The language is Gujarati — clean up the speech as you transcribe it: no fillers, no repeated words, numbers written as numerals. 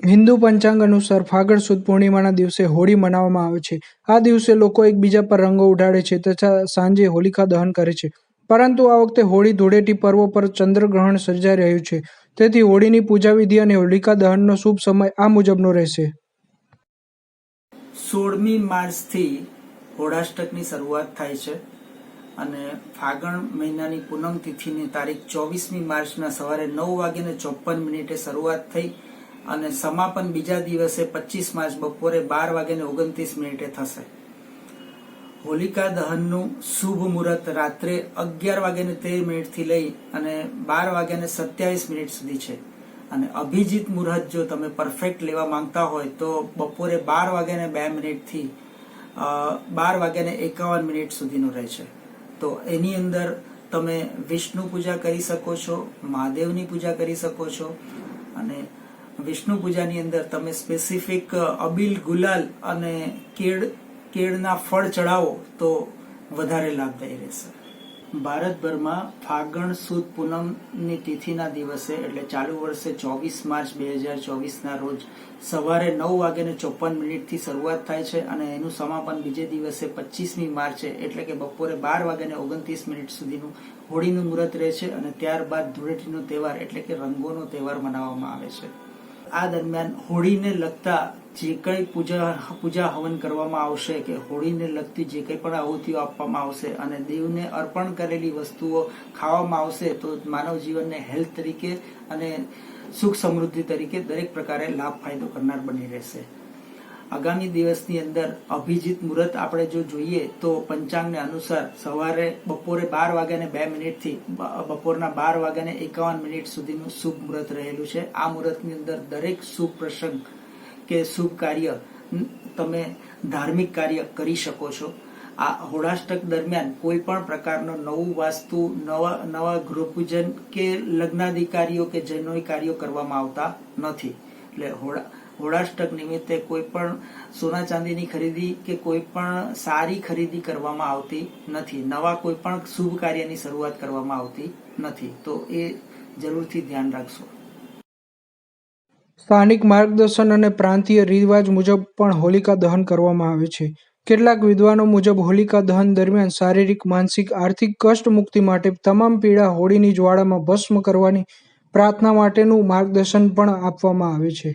હિન્દુ પંચાંગ અનુસાર ફાગણ સુદ પૂર્ણિમાના દિવસે હોળી મનાવવામાં આવે છે. આ દિવસે લોકો એકબીજા પર રંગો ઉડાડે છે તથા સાંજે હોલિકા દહન કરે છે. પરંતુ આ વખતે હોળી ધૂળેટી પર્વ પર ચંદ્રગ્રહણ સર્જાઈ રહ્યું છે. તેથી હોળીની પૂજાવિધિ અને હોલિકા દહનનો શુભ સમય આ મુજબનો રહેશે. 16મી માર્ચથી હોળાષ્ટકની શરૂઆત થાય છે અને ફાગણ મહિનાની પૂનમ તિથિની તારીખ 24મી માર્ચના સવારે 9:54 શરૂઆત થઈ અને સમાપન બીજા દિવસે 25 માર્ચ બપોરે 12:29 થશે. હોલિકા દહનનું શુભ મુહૂર્ત રાત્રે 11:13 થી લઈ અને 12:27 સુધી છે અને અભિજીત મુહૂર્ત જો તમે પરફેક્ટ લેવા માંગતા હોય તો બપોરે 12:02 થી 12:51 સુધીનું રહે છે. તો એની અંદર તમે વિષ્ણુ પૂજા કરી શકો છો, મહાદેવની પૂજા કરી શકો છો અને વિષ્ણુ પૂજાની અંદર તમે સ્પેસિફિક અબીલ, ગુલાલ અને કેળના ફળ ચડાવો તો વધારે લાભદાયી રહેશે. ભારતભરમાં ફાગણ સુદ પૂનમની તિથિના દિવસે એટલે ચાલુ વર્ષે 24 માર્ચ 2024ના રોજ સવારે 9:54 થી શરૂઆત થાય છે અને એનું સમાપન બીજે દિવસે 25મી માર્ચે એટલે કે બપોરે 12:29 સુધીનું હોળીનું મુહૂર્ત રહે છે અને ત્યારબાદ ધૂળેટીનો તહેવાર એટલે કે રંગોનો તહેવાર મનાવવામાં આવે છે. આ દરમિયાન હોળીને લગતા જે કંઈ પૂજા હવન કરવામાં આવશે કે હોળીને લગતી જે કંઈ પણ આહુતિઓ આપવામાં આવશે અને દેવને અર્પણ કરેલી વસ્તુઓ ખાવામાં આવશે તો માનવ જીવનને હેલ્થ તરીકે અને સુખ સમૃદ્ધિ તરીકે દરેક પ્રકારે લાભ ફાયદો કરનાર બની રહેશે. આગામી દિવસની અંદર અભિજીત મુહૂર્ત આપણે જો જોઈએ તો પંચાંગને અનુસાર સવારે બપોરે 12:02 થી બપોરના 12:51 સુધીનું શુભ મુહૂર્ત રહેલું છે. આ મુહૂર્તની અંદર દરેક શુભ પ્રસંગ કે શુભ કાર્ય તમે ધાર્મિક કાર્ય કરી શકો છો. આ હોળાષ્ટક દરમિયાન કોઈ પણ પ્રકારનો નવું વાસ્તુ, નવા ગૃહપૂજન કે લગ્નાદિ કાર્યો કે જૈનોય કાર્યો કરવામાં આવતા નથી. એટલે હોળાષ્ટક નિમિત્તે કોઈ પણ સોના ચાંદીની ખરીદી કે કોઈ પણ સારી ખરીદી કરવામાં આવતી નથી. નવા કોઈ પણ શુભ કાર્યની શરૂઆત કરવામાં આવતી નથી. તો એ જરૂરથી ધ્યાન રાખશો. સ્થાનિક માર્ગદર્શન અને પ્રાંતીય રિવાજ મુજબ પણ હોલિકા દહન કરવામાં આવે છે. કેટલાક વિદ્વાનો મુજબ હોલિકા દહન દરમિયાન શારીરિક, માનસિક, આર્થિક કષ્ટ મુક્તિ માટે તમામ પીડા હોળીની જ્વાળામાં ભસ્મ કરવાની પ્રાર્થના માટેનું માર્ગદર્શન પણ આપવામાં આવે છે.